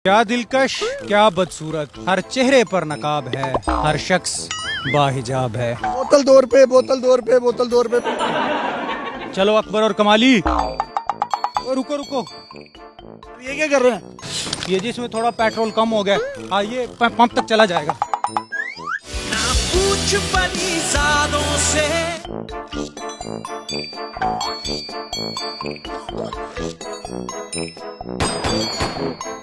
क्या दिलकश, क्या बदसूरत, हर चेहरे पर नकाब है, हर शख्स बाहिजाब है। बोतल 2 रुपए, बोतल 2 रुपए, बोतल 2 रुपए। चलो अकबर और कमाली। ओ, रुको रुको, ये क्या कर रहे हैं? ये जी इसमें थोड़ा पेट्रोल कम हो गया, हाँ ये पंप तक चला जाएगा। ना पूछ परीज़ादों से।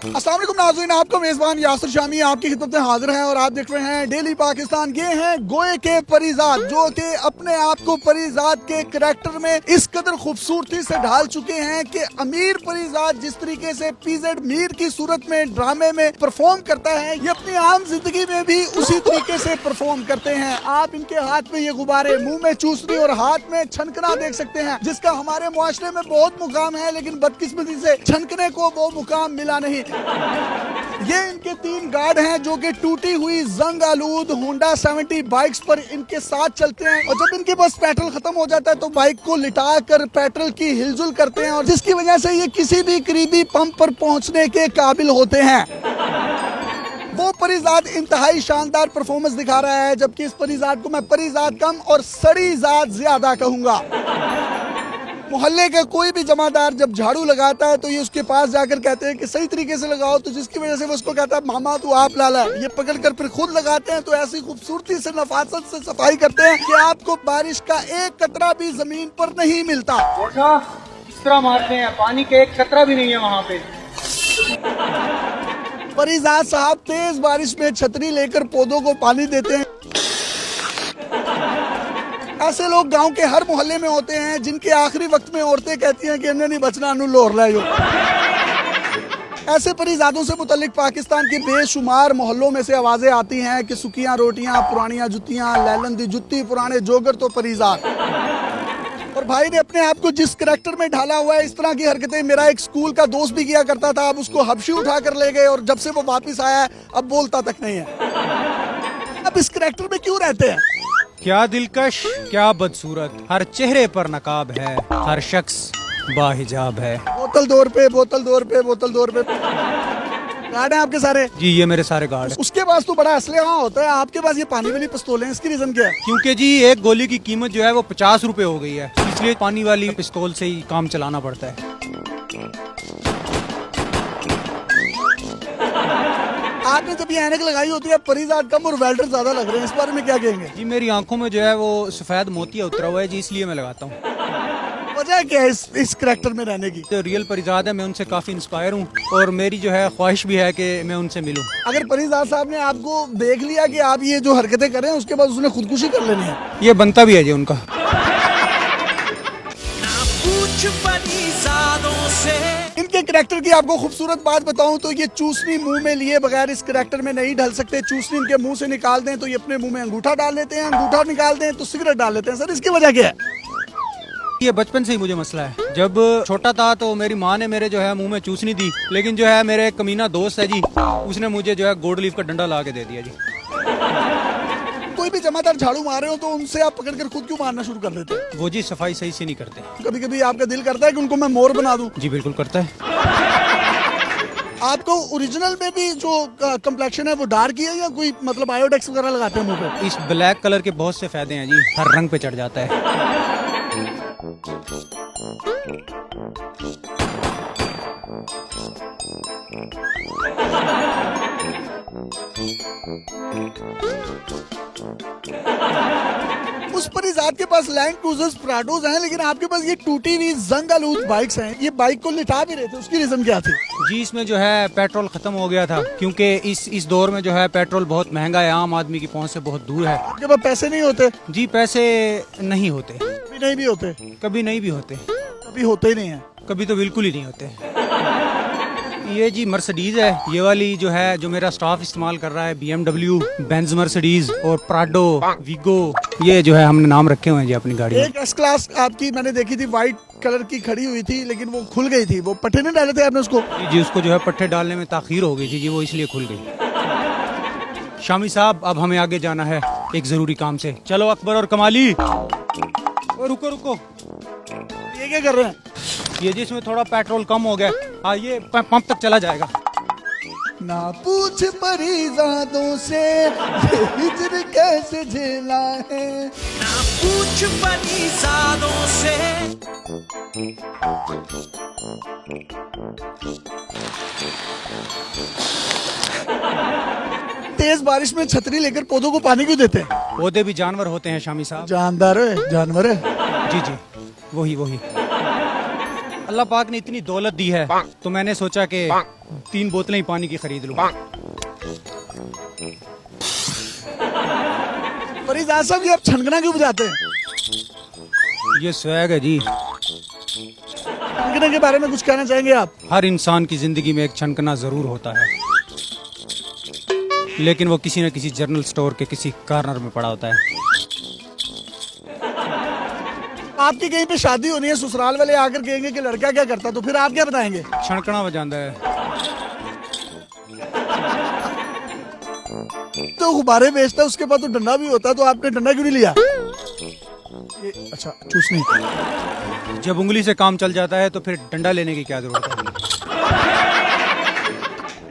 अस्सलाम वालेकुम नाज़रीन, आपका मेज़बान यासिर शामी आपकी खिदमत में हाजिर है और आप देख रहे हैं डेली पाकिस्तान। ये हैं गोए के परीज़ाद, जो कि अपने आप को परीज़ाद के करैक्टर में इस कदर खूबसूरती से ढाल चुके हैं कि अमीर परीज़ाद जिस तरीके से पीजेड मीर की सूरत में ड्रामे में परफॉर्म करता है, ये अपनी आम जिंदगी में भी उसी तरीके से परफॉर्म करते हैं। आप इनके हाथ में ये गुब्बारे, मुंह में चूसनी और हाथ में छनकना देख सकते हैं, जिसका हमारे मुआशरे में बहुत मुकाम है, लेकिन बदकिस्मती से छनकने को वो मुकाम मिला नहीं। ये इनके 3 गार्ड हैं जो कि टूटी हुई जंग आलूद होंडा 70 बाइक्स पर इनके साथ चलते हैं, और जब इनके पास पेट्रोल खत्म हो जाता है तो बाइक को लिटा कर पेट्रोल की हिलजुल करते हैं, और जिसकी वजह से ये किसी भी करीबी पंप पर पहुंचने के काबिल होते हैं। वो परीज़ाद इंतहाई शानदार परफॉर्मेंस दिखा रहा है, जबकि इस परीज़ाद को मैं परीज़ाद कम और सड़ी ज़ाद ज्यादा कहूंगा। मोहल्ले का कोई भी जमादार जब झाड़ू लगाता है तो ये उसके पास जाकर कहते हैं कि सही तरीके से लगाओ, तो जिसकी वजह से वो उसको कहता है मामा तू आप लाला। ये पकड़कर फिर खुद लगाते हैं, तो ऐसी खूबसूरती से नफासत से सफाई करते हैं कि आपको बारिश का एक कतरा भी जमीन पर नहीं मिलता। इस तरह मारते हैं, पानी का एक कतरा भी नहीं है वहाँ पे। परीज़ाद साहब तेज बारिश में छतरी लेकर पौधों को पानी देते हैं। ऐसे लोग गांव के हर मोहल्ले में होते हैं, जिनके आखिरी वक्त में औरतें कहती हैं कि हमने नहीं बचना, अनु लोर लायो। ऐसे परीज़ादों से मुतल्लिक पाकिस्तान के बेशुमार मोहल्लों में से आवाजें आती हैं कि सुखियां रोटियां, पुरानियां जुतियां, लैलन दी जुत्ती, पुराने जोगर तो परीज़ाद। और भाई ने अपने आप को जिस करैक्टर में ढाला हुआ है, इस तरह की हरकतें मेरा एक स्कूल का दोस्त भी किया करता था। अब उसको हबशी उठा कर ले गए, और जब से वो वापिस आया है अब बोलता तक नहीं है। अब इस करैक्टर में क्यों रहते हैं? क्या दिलकश, क्या बदसूरत, हर चेहरे पर नकाब है, हर शख्स बाहिजाब है। बोतल 2 रुपए, बोतल 2 रुपए, बोतल 2 रुपए। गार्ड हैं आपके सारे? जी ये मेरे सारे गार्ड हैं। उसके पास तो बड़ा असले वहाँ होता है, आपके पास ये पानी वाली पिस्तौल है, इसकी रीजन क्या है? क्योंकि जी एक गोली की कीमत जो है वो 50 रुपए हो गई है, इसलिए पानी वाली पिस्तौल से ही काम चलाना पड़ता है। आपने जब ये ऐनक लगाई होती है, परीज़ाद कम और वेल्डर ज्यादा लग रहे हैं, इस बारे में क्या कहेंगे? जी मेरी आंखों में जो है वो सफेद मोतिया उतरा हुआ है जी, इसलिए मैं लगाता हूँ। वजह क्या है इस करैक्टर में रहने की? जो रियल परीज़ाद है मैं उनसे काफी इंस्पायर हूँ, और मेरी जो है ख्वाहिश भी है कि मैं उनसे मिलूँ। अगर परीज़ाद साहब ने आपको देख लिया कि आप ये जो हरकतें कर रहे हैं, उसके बाद उसने खुदकुशी कर लेनी है। ये बनता भी है जी उनका। ना पूछ परीज़ादों से। इनके करैक्टर की आपको खूबसूरत बात बताऊं तो ये चूसनी मुंह में लिए बगैर इस करैक्टर में नहीं ढल सकते। चूसनी इनके मुंह से निकाल दें तो ये अपने मुंह में अंगूठा डाल लेते हैं, अंगूठा निकाल दें तो सिगरेट डाल लेते हैं। सर इसकी वजह क्या है? ये बचपन से ही मुझे मसला है। जब छोटा था तो मेरी माँ ने मेरे जो है मुंह में चूसनी दी, लेकिन जो है मेरे एक कमीना दोस्त है जी, उसने मुझे जो है गोल्ड लीफ का डंडा ला के दे दिया जी। कोई भी जमादार झाड़ू मार रहे हो तो उनसे आप पकड़कर खुद क्यों मारना शुरू कर देते हैं? वो जी सफाई सही से नहीं करते। कभी कभी आपका दिल करता है कि उनको मैं मोर बना दूं? जी बिल्कुल करता है। आपको ओरिजिनल में भी जो कम्प्लेक्शन है वो डार्क ही है, या कोई मतलब आयोडेक्स वगैरह लगाते हैं मुंह पे? इस ब्लैक कलर के बहुत से फायदे हैं जी, हर रंग पे चढ़ जाता है। उस परीज़ाद के पास लैंड क्रूजर्स प्राडोज हैं, लेकिन आपके पास ये टूटी हुई जंग आलूद बाइक्स हैं। ये बाइक को लिटा भी रहे थे, उसकी रीजन क्या थी? जी इसमें जो है पेट्रोल खत्म हो गया था, क्योंकि इस दौर में जो है पेट्रोल बहुत महंगा है, आम आदमी की पहुंच से बहुत दूर है। आपके पास पैसे नहीं होते? जी पैसे नहीं होते, कभी नहीं भी होते? कभी नहीं भी होते, कभी होते ही नहीं है। कभी तो बिल्कुल ही नहीं होते। ये जी मर्सिडीज है, ये वाली जो है जो मेरा स्टाफ इस्तेमाल कर रहा है, BMW, बेंज मर्सिडीज और प्राडो, वीगो, ये जो है हमने नाम रखे हुए हैं जी अपनी गाड़ी में। एक S क्लास आपकी मैंने देखी थी, व्हाइट कलर की खड़ी हुई थी, लेकिन वो खुल गई थी। वो पट्टे नहीं डाले थे आपने उसको? जी उसको जो है पट्टे डालने में ताखीर हो गई थी जी, वो इसलिए खुल गई। शामी साहब अब हमें आगे जाना है एक जरूरी काम से। चलो अकबर और कमाली। ओ, रुको रुको, ये क्या कर रहे हैं? ये जी इसमें थोड़ा पेट्रोल कम हो गया, हाँ ये पंप तक चला जाएगा। ना पूछ परीजादों से ये हिजर कैसे झेला है। ना पूछ परीजादों से। तेज बारिश में छतरी लेकर पौधों को पानी क्यों देते हैं? पौधे भी जानवर होते हैं शामी साहब। जानदार है, जानवर है। जी जी, वही वही। अल्लाह पाक ने इतनी दौलत दी है तो मैंने सोचा कि 3 बोतलें ही पानी की खरीद लूं। फरीजाद साहब, ये आप छनकना क्यों बजाते हैं? ये स्वैग है जी। छनकने के बारे में कुछ कहना चाहेंगे आप? हर इंसान की जिंदगी में एक छनकना जरूर होता है, लेकिन वो किसी न किसी जनरल स्टोर के किसी कॉर्नर में पड़ा होता है। आपकी कहीं पे शादी होनी है, ससुराल वाले आकर कहेंगे कि लड़का क्या करता, तो फिर आप क्या बताएंगे? छनकना बजाता है। तो गुब्बारे बेचता है, उसके पास तो डंडा भी होता है, तो आपने डंडा क्यों नहीं लिया? अच्छा, चूसनी। जब उंगली से काम चल जाता है तो फिर डंडा लेने की क्या जरूरत है?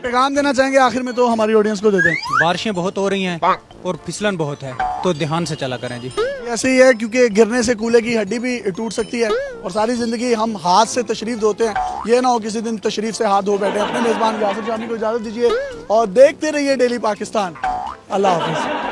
पैगाम देना चाहेंगे आखिर में तो हमारी ऑडियंस को दे दें। बारिशें बहुत हो रही हैं और फिसलन बहुत है, तो ध्यान से चला करें जी। ऐसे ही है, क्योंकि गिरने से कूल्हे की हड्डी भी टूट सकती है और सारी जिंदगी हम हाथ से तशरीफ धोते हैं, ये ना हो किसी दिन तशरीफ से हाथ धो बैठे। अपने मेजबान यासिर शामी को इजाजत दीजिए और देखते रहिए डेली पाकिस्तान। अल्लाह हाफिज।